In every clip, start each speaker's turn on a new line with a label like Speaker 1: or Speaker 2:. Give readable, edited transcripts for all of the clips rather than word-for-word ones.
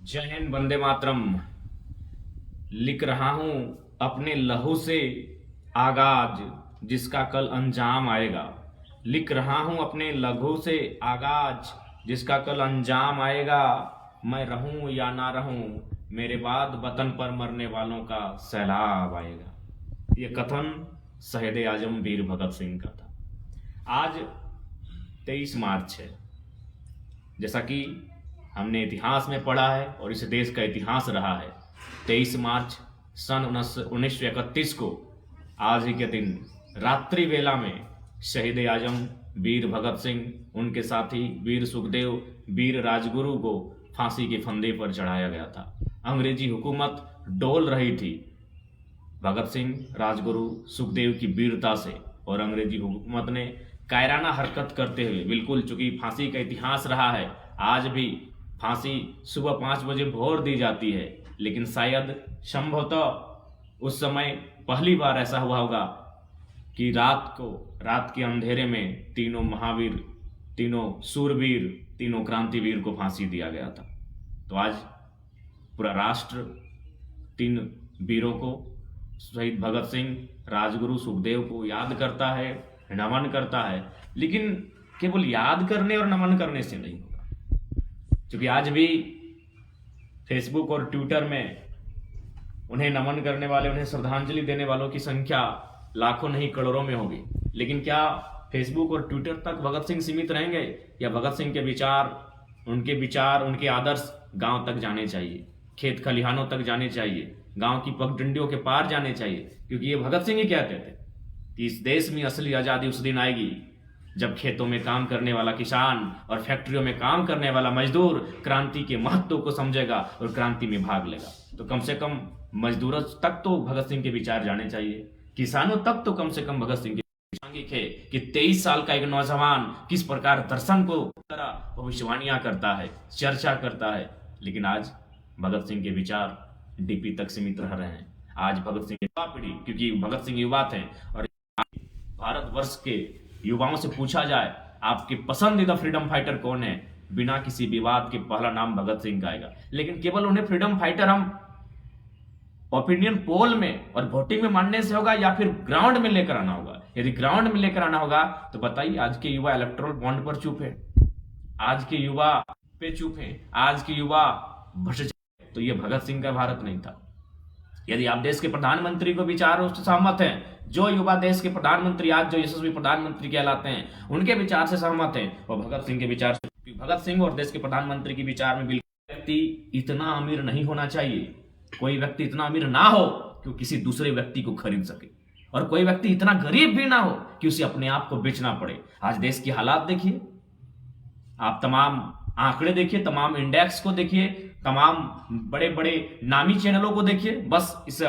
Speaker 1: जय हिंद, वंदे मातरम। लिख रहा हूं अपने लहू से आगाज, जिसका कल अंजाम आएगा। लिख रहा हूं अपने लहू से आगाज, जिसका कल अंजाम आएगा। मैं रहूं या ना रहूं, मेरे बाद वतन पर मरने वालों का सैलाब आएगा। ये कथन शहीद आजम वीर भगत सिंह का था। आज 23 मार्च है। जैसा कि हमने इतिहास में पढ़ा है और इस देश का इतिहास रहा है, 23 मार्च सन 1931 को आज ही के दिन रात्रि वेला में शहीद आजम वीर भगत सिंह, उनके साथी वीर सुखदेव, वीर राजगुरु को फांसी के फंदे पर चढ़ाया गया था। अंग्रेजी हुकूमत डोल रही थी भगत सिंह, राजगुरु, सुखदेव की वीरता से, और अंग्रेजी हुकूमत ने कायराना हरकत करते हुए, बिल्कुल चूंकि फांसी का इतिहास रहा है, आज भी फांसी सुबह 5 बजे भोर दी जाती है, लेकिन शायद संभवतः उस समय पहली बार ऐसा हुआ होगा कि रात के अंधेरे में तीनों महावीर, तीनों सूरवीर, तीनों क्रांतिवीर को फांसी दिया गया था। तो आज पूरा राष्ट्र तीन वीरों को, शहीद भगत सिंह, राजगुरु, सुखदेव को याद करता है, नमन करता है। लेकिन केवल याद करने और नमन करने से नहीं होगा, क्योंकि आज भी फेसबुक और ट्विटर में उन्हें नमन करने वाले, उन्हें श्रद्धांजलि देने वालों की संख्या लाखों नहीं करोड़ों में होगी। लेकिन क्या फेसबुक और ट्विटर तक भगत सिंह सीमित रहेंगे, या भगत सिंह के विचार, उनके आदर्श गांव तक जाने चाहिए, खेत खलिहानों तक जाने चाहिए, गांव की पगडंडियों के पार जाने चाहिए? क्योंकि ये भगत सिंह ही कहते थे कि इस देश में असली आजादी उस दिन आएगी जब खेतों में काम करने वाला किसान और फैक्ट्रियों में काम करने वाला मजदूर क्रांति के महत्व को समझेगा और क्रांति में भाग लेगा। तो कम से कम मजदूरों तक तो भगत सिंह के विचार जाने चाहिए, किसानों तक तो कम से कम भगत सिंह के विचार है कि 23 साल का एक नौजवान किस प्रकार दर्शन को तरह भविष्यवाणियां करता है, चर्चा करता है। लेकिन आज भगत सिंह के विचार डीपी तक सीमित रह रहे हैं। आज भगत सिंह की युवा पीढ़ी, क्योंकि भगत सिंह युवा थे, और भारतवर्ष के युवाओं से पूछा जाए आपके पसंदीदा फ्रीडम फाइटर कौन है, बिना किसी विवाद के पहला नाम भगत सिंह का आएगा। लेकिन केवल उन्हें फ्रीडम फाइटर हम ओपिनियन पोल में और वोटिंग में मानने से होगा, या फिर ग्राउंड में लेकर आना होगा? यदि ग्राउंड में लेकर आना होगा तो बताइए, आज के युवा इलेक्टोरल बॉन्ड पर चुप है, आज के युवा पे चुप है, आज के युवा भ्रष्टाचार। तो ये भगत सिंह का भारत नहीं था। यदि आप देश के प्रधानमंत्री को विचारों से सहमत हैं, जो युवा देश के प्रधानमंत्री, आज जो यशस्वी प्रधानमंत्री कहलाते हैं, उनके विचार से सहमत हैं, और भगत सिंह के विचार से, भगत सिंह और देश के प्रधानमंत्री के विचार में बिल्कुल, व्यक्ति इतना अमीर नहीं होना चाहिए, कोई व्यक्ति इतना अमीर ना हो कि वो किसी दूसरे व्यक्ति को खरीद सके, और कोई व्यक्ति इतना गरीब भी ना हो कि उसे अपने आप को बेचना पड़े। आज देश की हालात देखिए, आप तमाम आंकड़े देखिए, तमाम इंडेक्स को देखिए, तमाम बड़े बड़े नामी चैनलों को देखिए। बस इस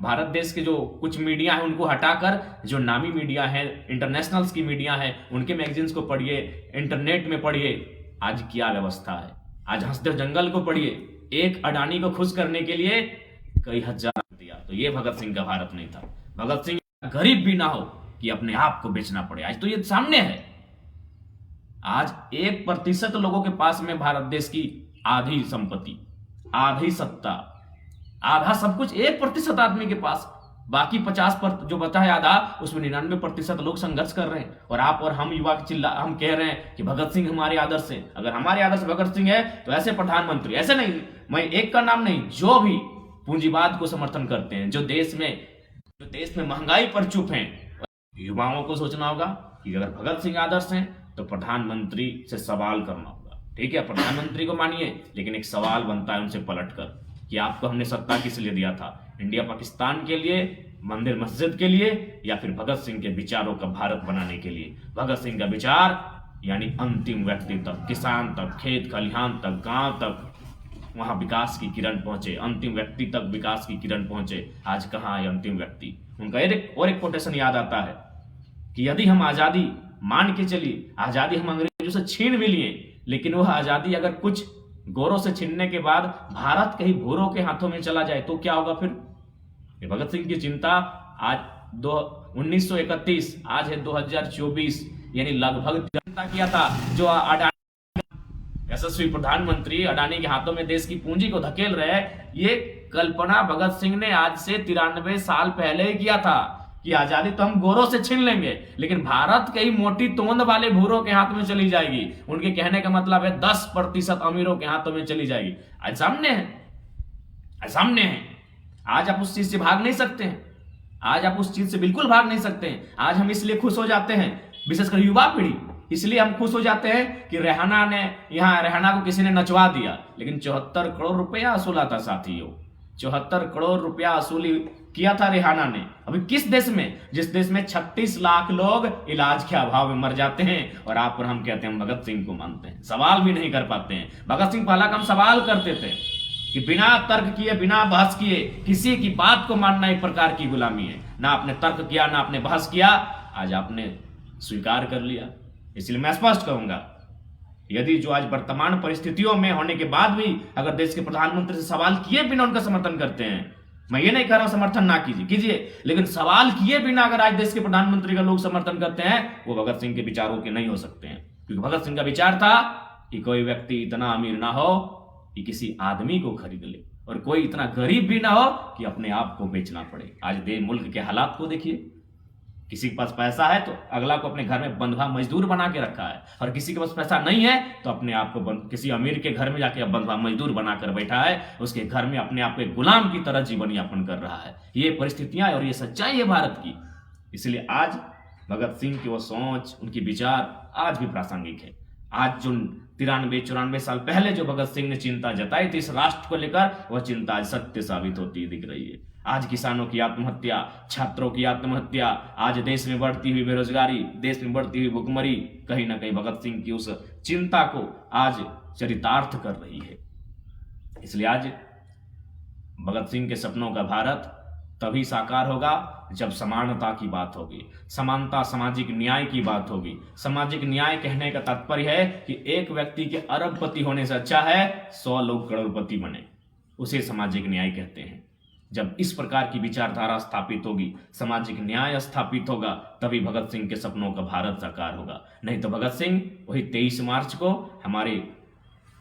Speaker 1: भारत देश के जो कुछ मीडिया है उनको हटाकर जो नामी मीडिया है, इंटरनेशनल्स की मीडिया है, उनके मैगजीन्स को पढ़िए, इंटरनेट में पढ़िए, आज क्या व्यवस्था है। आज हंसते जंगल को पढ़िए, एक अडानी को खुश करने के लिए कई हजार दिया। तो ये भगत सिंह का भारत नहीं था। भगत सिंह गरीब भी ना हो कि अपने आप को बेचना पड़े। आज तो ये सामने है। आज 1% लोगों के पास में भारत देश की आधी संपत्ति, आधी सत्ता, आधा सब कुछ 1% आदमी के पास, बाकी 50% जो बचा है आधा, उसमें 99% लोग संघर्ष कर रहे हैं। और आप और हम युवा हम कह रहे हैं कि भगत सिंह हमारे आदर्श है। अगर हमारे आदर्श भगत सिंह है तो ऐसे प्रधानमंत्री, ऐसे नहीं, मैं एक का नाम नहीं, जो भी पूंजीवाद को समर्थन करते हैं, जो देश में महंगाई पर चुप हैं, युवाओं को सोचना होगा कि अगर भगत सिंह आदर्श हैं तो प्रधानमंत्री से सवाल करना होगा। ठीक है, प्रधानमंत्री को मानिए, लेकिन एक सवाल बनता है उनसे पलटकर कि आपको हमने सत्ता किस लिए दिया था? इंडिया पाकिस्तान के लिए, मंदिर मस्जिद के लिए, या फिर भगत सिंह के विचारों का भारत बनाने के लिए? भगत सिंह का विचार यानी अंतिम व्यक्ति तक, किसान तक, खेत खलिहान तक, गांव तक, वहां विकास की किरण पहुंचे, अंतिम व्यक्ति तक विकास की किरण पहुंचे। आज कहां है अंतिम व्यक्ति? उनका एक कोटेशन याद आता है कि यदि हम आजादी मान के चलिए, आजादी हम अंग्रेजों से छीन भी लिए, लेकिन वह आजादी अगर कुछ गोरों से छीनने के बाद भारत कहीं भूरों के हाथों में चला जाए तो क्या होगा फिर? ये भगत सिंह की चिंता आज 1931, आज है 2024, यानी लगभग चिंता किया था जो यशस्वी प्रधानमंत्री अडानी के हाथों में देश की पूंजी को धकेल रहे हैं, ये कल्पना भगत सिंह ने आज से 93 साल पहले ही किया था कि आजादी तो हम गोरों से छीन लेंगे, लेकिन भारत के ही मोटी तोंद वाले भूरों के हाथ में चली जाएगी। उनके कहने का मतलब है 10% अमीरों के हाथों में चली जाएगी। आज सामने है, आज सामने है। आज आप उस चीज से भाग नहीं सकते हैं, आज आप उस चीज से बिल्कुल भाग नहीं सकते हैं। आज हम इसलिए खुश हो जाते हैं, विशेषकर युवा पीढ़ी, इसलिए हम खुश हो जाते हैं कि रेहाना को किसी ने नचवा दिया, लेकिन 74 करोड़ रुपया असूला था साथियों, 74 करोड़ रुपया असूली किया था रेहाना ने। अभी किस देश में, जिस देश में 36 लाख लोग इलाज के अभाव में मर जाते हैं, और आप और हम कहते हैं हम भगत सिंह को मानते हैं, सवाल भी नहीं कर पाते हैं। भगत सिंह पहला काम सवाल करते थे कि बिना तर्क किए, बिना बहस किए किसी की बात को मानना एक प्रकार की गुलामी है। ना आपने तर्क किया, ना आपने बहस किया, आज आपने स्वीकार कर लिया। इसलिए मैं स्पष्ट कहूंगा, यदि जो आज वर्तमान परिस्थितियों में होने के बाद भी अगर देश के प्रधानमंत्री से सवाल किए बिना उनका समर्थन करते हैं, मैं ये नहीं कह रहा हूं समर्थन ना कीजिए, लेकिन सवाल किए बिना अगर आज देश के प्रधानमंत्री का लोग समर्थन करते हैं, वो भगत सिंह के विचारों के नहीं हो सकते हैं। क्योंकि भगत सिंह का विचार था कि कोई व्यक्ति इतना अमीर ना हो कि किसी आदमी को खरीद ले, और कोई इतना गरीब भी ना हो कि अपने आप को बेचना पड़े। आज मुल्क के हालात को देखिए, किसी के पास पैसा है तो अगला को अपने घर में बंधुआ मजदूर बना के रखा है, और किसी के पास पैसा नहीं है तो अपने आप को किसी अमीर के घर में जाके बंधुआ मजदूर बनाकर बैठा है, उसके घर में अपने आप को गुलाम की तरह जीवन यापन कर रहा है। ये परिस्थितियां और ये सच्चाई है भारत की। इसलिए आज भगत सिंह की वो सोच, उनकी विचार आज भी प्रासंगिक है। आज जो 93-94 साल पहले जो भगत सिंह ने चिंता जताई थी इस राष्ट्र को लेकर, वह चिंता आज सत्य साबित होती दिख रही है। आज किसानों की आत्महत्या, छात्रों की आत्महत्या, आज देश में बढ़ती हुई बेरोजगारी, देश में बढ़ती हुई भुखमरी कहीं ना कहीं भगत सिंह की उस चिंता को आज चरितार्थ कर रही है। इसलिए आज भगत सिंह के सपनों का भारत तभी साकार होगा जब समानता की बात होगी, समानता, सामाजिक न्याय की बात होगी। सामाजिक न्याय कहने का तात्पर्य है कि एक व्यक्ति के अरबपति होने से अच्छा है 100 लोग करोड़पति बने, उसे सामाजिक न्याय कहते हैं। जब इस प्रकार की विचारधारा स्थापित होगी, सामाजिक न्याय स्थापित होगा, तभी भगत सिंह के सपनों का भारत साकार होगा। नहीं तो भगत सिंह वही 23 मार्च को हमारे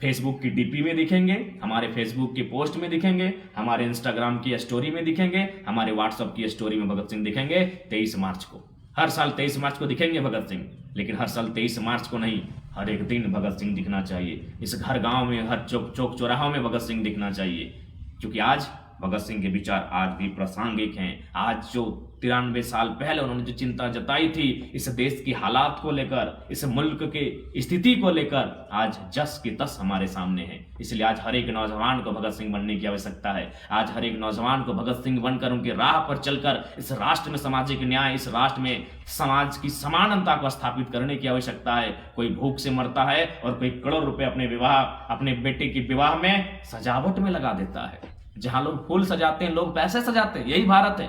Speaker 1: फेसबुक की डीपी में दिखेंगे, हमारे फेसबुक की पोस्ट में दिखेंगे, हमारे इंस्टाग्राम की स्टोरी में दिखेंगे, हमारे व्हाट्सएप की स्टोरी में भगत सिंह दिखेंगे 23 मार्च को। हर साल 23 मार्च को दिखेंगे भगत सिंह, लेकिन हर साल 23 मार्च को नहीं, हर एक दिन भगत सिंह दिखना चाहिए। इस हर गांव में, हर चौक चौराहों में भगत सिंह दिखना चाहिए, क्योंकि आज भगत सिंह के विचार आज भी प्रासंगिक हैं। आज जो 93 साल पहले उन्होंने जो चिंता जताई थी इस देश की हालात को लेकर, इस मुल्क के स्थिति को लेकर, आज जस की तस हमारे सामने है। इसलिए आज हर एक नौजवान को भगत सिंह बनने की आवश्यकता है। आज हर एक नौजवान को भगत सिंह बनकर उनके राह पर चलकर इस राष्ट्र में सामाजिक न्याय, इस राष्ट्र में समाज की समानता को स्थापित करने की आवश्यकता है। कोई भूख से मरता है और कोई करोड़ रुपए अपने बेटे के विवाह में सजावट में लगा देता है। जहां लोग फूल सजाते हैं, लोग पैसे सजाते हैं। यही भारत है,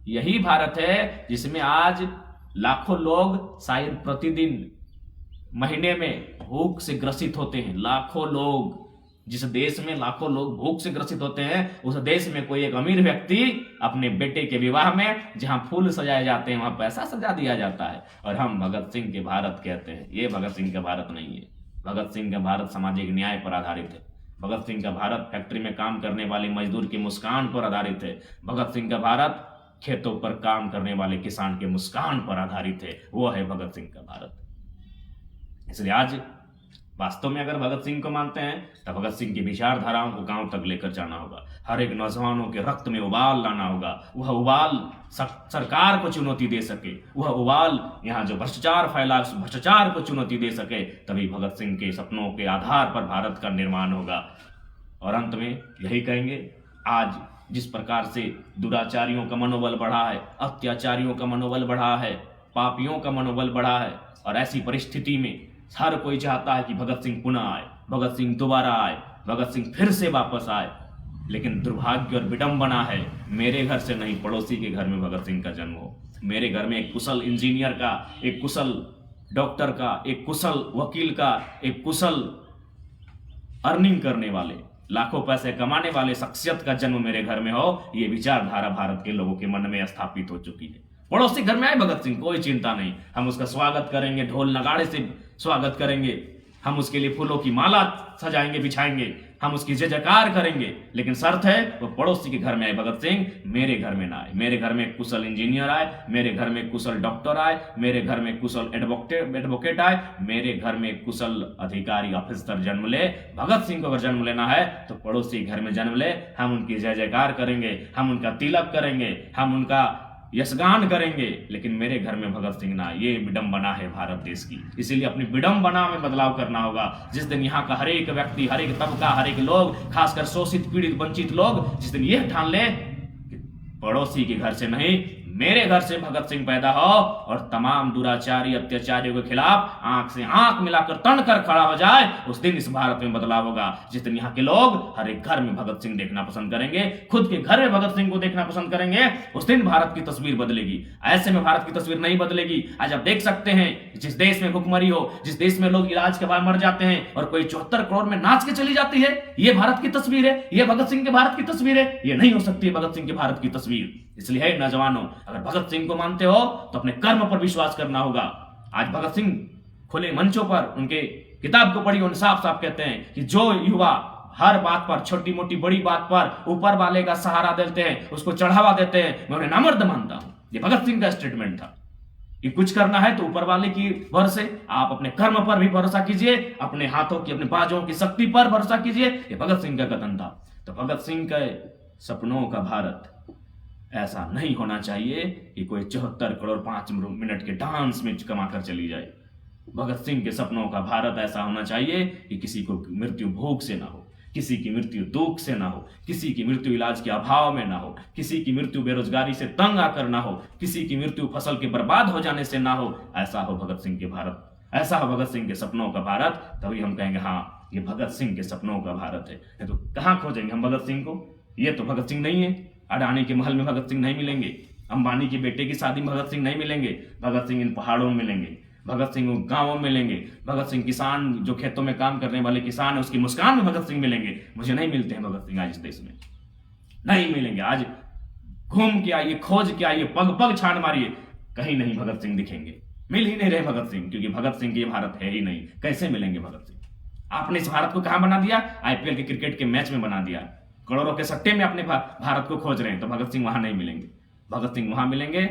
Speaker 1: यही भारत है जिसमें आज लाखों लोग शायद प्रतिदिन, महीने में भूख से ग्रसित होते हैं। लाखों लोग, जिस देश में लाखों लोग भूख से ग्रसित होते हैं, उस देश में कोई एक अमीर व्यक्ति अपने बेटे के विवाह में जहां फूल सजाए जाते हैं वहां पैसा सजा दिया जाता है, और हम भगत सिंह के भारत कहते हैं। ये भगत सिंह का भारत नहीं है। भगत सिंह का भारत सामाजिक न्याय पर आधारित है। भगत सिंह का भारत फैक्ट्री में काम करने वाले मजदूर की मुस्कान पर आधारित है। भगत सिंह का भारत खेतों पर काम करने वाले किसान के मुस्कान पर आधारित है। वो है भगत सिंह का भारत। इसलिए आज वास्तव में अगर भगत सिंह को मानते हैं तो भगत सिंह की विचारधाराओं को गांव तक लेकर जाना होगा। हर एक नौजवानों के रक्त में उबाल लाना होगा। वह उबाल सरकार को चुनौती दे सके, वह उबाल यहाँ जो भ्रष्टाचार फैला उस भ्रष्टाचार को चुनौती दे सके, तभी भगत सिंह के सपनों के आधार पर भारत का निर्माण होगा। और अंत में यही कहेंगे, आज जिस प्रकार से दुराचारियों का मनोबल बढ़ा है, अत्याचारियों का मनोबल बढ़ा है, पापियों का मनोबल बढ़ा है, और ऐसी परिस्थिति में हर कोई चाहता है कि भगत सिंह पुनः आए, भगत सिंह दोबारा आए, भगत सिंह फिर से वापस आए। लेकिन दुर्भाग्य और विडंबना है, मेरे घर से नहीं पड़ोसी के घर में भगत सिंह का जन्म हो। मेरे घर में एक कुशल इंजीनियर का, एक कुशल डॉक्टर का, एक कुशल वकील का, एक कुशल अर्निंग करने वाले, लाखों पैसे कमाने वाले शख्सियत का जन्म मेरे घर में हो। ये विचारधारा भारत के लोगों के मन में स्थापित हो चुकी है। पड़ोसी घर में आए भगत सिंह, कोई चिंता नहीं, हम उसका स्वागत करेंगे, ढोल नगाड़े से स्वागत करेंगे, हम उसके लिए फूलों की माला सजाएंगे, बिछाएंगे, हम उसकी जय जयकार करेंगे, लेकिन शर्त है वो पड़ोसी के घर में आए भगत सिंह, मेरे घर में ना आए। मेरे घर में कुशल इंजीनियर आए, मेरे घर में कुशल डॉक्टर आए, मेरे घर में कुशल एडवोकेट आए, मेरे घर में कुशल अधिकारी ऑफिसर जन्म ले। भगत सिंह को अगर जन्म लेना है तो पड़ोसी घर में जन्म ले। हम उनकी जय जयकार करेंगे, हम उनका तिलक करेंगे, हम उनका यशगान करेंगे, लेकिन मेरे घर में भगत सिंह ना। ये विडंबना है भारत देश की, इसीलिए अपनी विडंबना में बदलाव करना होगा। जिस दिन यहाँ का हर एक व्यक्ति, हर एक तबका, हर एक लोग, खासकर शोषित, पीड़ित, वंचित लोग, जिस दिन यह ठान ले कि पड़ोसी के घर से नहीं, मेरे घर से भगत सिंह पैदा हो और तमाम दुराचारी, अत्याचारियों के खिलाफ आंख से आंख मिलाकर तनकर खड़ा हो जाए, उस दिन इस भारत में बदलाव होगा। जिस दिन यहाँ के लोग हर एक घर में भगत सिंह देखना पसंद करेंगे, खुद के घर में भगत सिंह को देखना पसंद करेंगे, उस दिन भारत की तस्वीर बदलेगी। ऐसे में भारत की तस्वीर नहीं बदलेगी। आज आप देख सकते हैं, जिस देश में भुखमरी हो, जिस देश में लोग इलाज के बाद मर जाते हैं और कोई 74 करोड़ में नाच के चली जाती है, ये भारत की तस्वीर है, ये भगत सिंह के भारत की तस्वीर है। ये नहीं हो सकती है भगत सिंह के भारत की तस्वीर। इसलिए है नौजवानों, अगर भगत सिंह को मानते हो तो अपने कर्म पर विश्वास करना होगा। आज भगत सिंह खुले मंचों पर उनके किताब को पढ़ी, उन साफ साफ कहते हैं कि जो युवा हर बात पर, छोटी मोटी बड़ी बात पर ऊपर वाले का सहारा देते हैं, उसको चढ़ावा देते हैं, मैं उन्हें नामर्द मानता हूं। ये भगत सिंह का स्टेटमेंट था कि कुछ करना है तो ऊपर वाले की भरोसे, आप अपने कर्म पर भी भरोसा कीजिए, अपने हाथों की, अपने बाजों की शक्ति पर भरोसा कीजिए। ये भगत सिंह का कथन था। तो भगत सिंह के सपनों का भारत ऐसा नहीं होना चाहिए कि कोई 74 करोड़ 5 मिनट के डांस में कमाकर चली जाए। भगत सिंह के सपनों का भारत ऐसा होना चाहिए कि किसी को मृत्यु भूख से ना हो, किसी की मृत्यु दुख से ना हो, किसी की मृत्यु इलाज के अभाव में ना हो, किसी की मृत्यु बेरोजगारी से तंग आकर ना हो, किसी की मृत्यु फसल के बर्बाद हो जाने से ना हो। ऐसा हो भगत सिंह के भारत, ऐसा हो भगत सिंह के सपनों का भारत। तभी हम कहेंगे हाँ, ये भगत सिंह के सपनों का भारत है। तो कहाँ खोजेंगे हम भगत सिंह को? ये तो भगत सिंह नहीं है। अडानी के महल में भगत सिंह नहीं मिलेंगे, अंबानी के बेटे की शादी में भगत सिंह नहीं मिलेंगे। भगत सिंह इन पहाड़ों में मिलेंगे, भगत सिंह गांवों में मिलेंगे, भगत सिंह किसान, जो खेतों में काम करने वाले किसान है, उसकी मुस्कान में भगत सिंह मिलेंगे। मुझे नहीं मिलते हैं भगत सिंह आज इस देश में, नहीं मिलेंगे। आज घूम के आइए, खोज के आइए, पग पग छान मारिए, कहीं नहीं भगत सिंह दिखेंगे। मिल ही नहीं रहे भगत सिंह, क्योंकि भगत सिंह की भारत है ही नहीं। कैसे मिलेंगे भगत सिंह? आपने इस भारत को कहां बना दिया? आईपीएल के क्रिकेट के मैच में बना दिया। करोड़ों के सट्टे में अपने भारत को खोज रहे हैं, तो भगत सिंह वहां नहीं मिलेंगे। भगत सिंह वहां मिलेंगे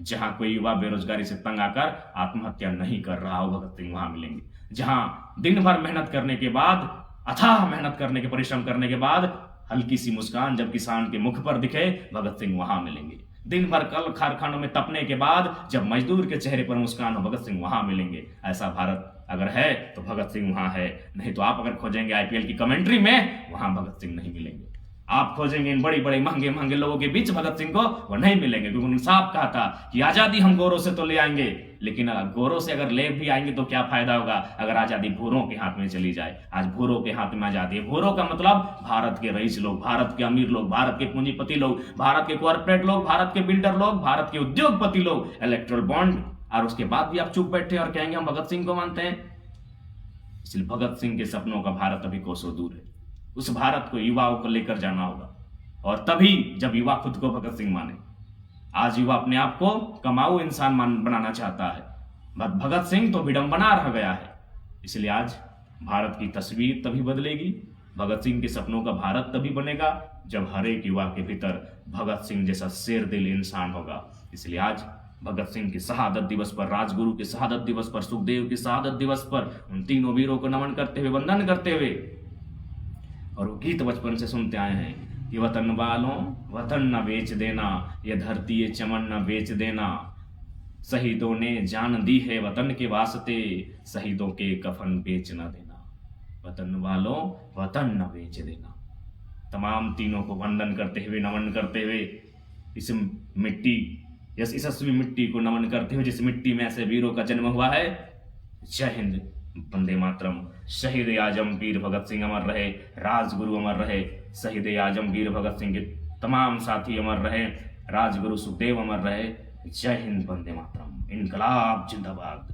Speaker 1: जहां कोई युवा बेरोजगारी से तंग आकर आत्महत्या नहीं कर रहा हो। भगत सिंह वहां मिलेंगे जहां दिन भर मेहनत करने के बाद, अथाह मेहनत करने के, परिश्रम करने के बाद हल्की सी मुस्कान जब किसान के मुख पर दिखे, भगत सिंह वहां मिलेंगे। दिन भर कल कारखानों में तपने के बाद जब मजदूर के चेहरे पर मुस्कान हो, भगत सिंह वहां मिलेंगे। ऐसा भारत अगर है तो भगत सिंह वहां है, नहीं तो आप अगर खोजेंगे आईपीएल की कमेंट्री में, वहां भगत सिंह नहीं मिलेंगे। आप खोजेंगे इन बड़ी बड़े महंगे महंगे लोगों के बीच भगत सिंह को, वो नहीं मिलेंगे। क्योंकि उन्होंने साफ कहा था कि आजादी हम गोरों से तो ले आएंगे, लेकिन गोरों से अगर ले भी आएंगे तो क्या फायदा होगा अगर आजादी भूरों के हाथ में चली जाए। आज भूरों के हाथ में आजादी है। भूरों का मतलब भारत के रईस लोग, भारत के अमीर लोग, भारत के पूंजीपति लोग, भारत के कॉर्पोरेट लोग, भारत के बिल्डर लोग, भारत के उद्योगपति लोग, इलेक्ट्रल बॉन्ड। और उसके बाद भी आप चुप बैठे और कहेंगे हम भगत सिंह को मानते हैं। इसलिए भगत सिंह के सपनों का भारत अभी कोसों दूर है। उस भारत को युवाओं को लेकर जाना होगा, और तभी जब युवा खुद को भगत सिंह माने। आज युवा अपने आप को कमाऊ इंसान बनाना चाहता है, भगत सिंह तो विडंबना रह गया है। इसलिए आज भारत की तस्वीर तभी बदलेगी, भगत सिंह के सपनों का भारत तभी बनेगा जब हर एक युवा के भीतर भगत सिंह जैसा शेर दिल इंसान होगा। इसलिए आज भगत सिंह के शहादत दिवस पर, राजगुरु के शहादत दिवस पर, सुखदेव के शहादत दिवस पर उन तीनों वीरों को नमन करते हुए, वंदन करते हुए, और वो गीत बचपन से सुनते आए हैं कि वतन वालों वतन न बेच देना, ये धरती ये चमन न बेच देना, शहीदों ने जान दी है वतन के वास्ते, शहीदों के कफन बेच न देना, वतन वालों वतन न बेच देना। तमाम तीनों को वंदन करते हुए, नमन करते हुए, इस मिट्टी, इस यशस्वी मिट्टी को नमन करते हुए, जिस मिट्टी में ऐसे वीरों का जन्म हुआ है, जय हिंद, वंदे मातरम। शहीद आजम वीर भगत सिंह अमर रहे, राजगुरु अमर रहे, शहीद आजम वीर भगत सिंह के तमाम साथी अमर रहे, राजगुरु सुखदेव अमर रहे। जय हिंद, वंदे मातरम, इनकलाब जिंदाबाद।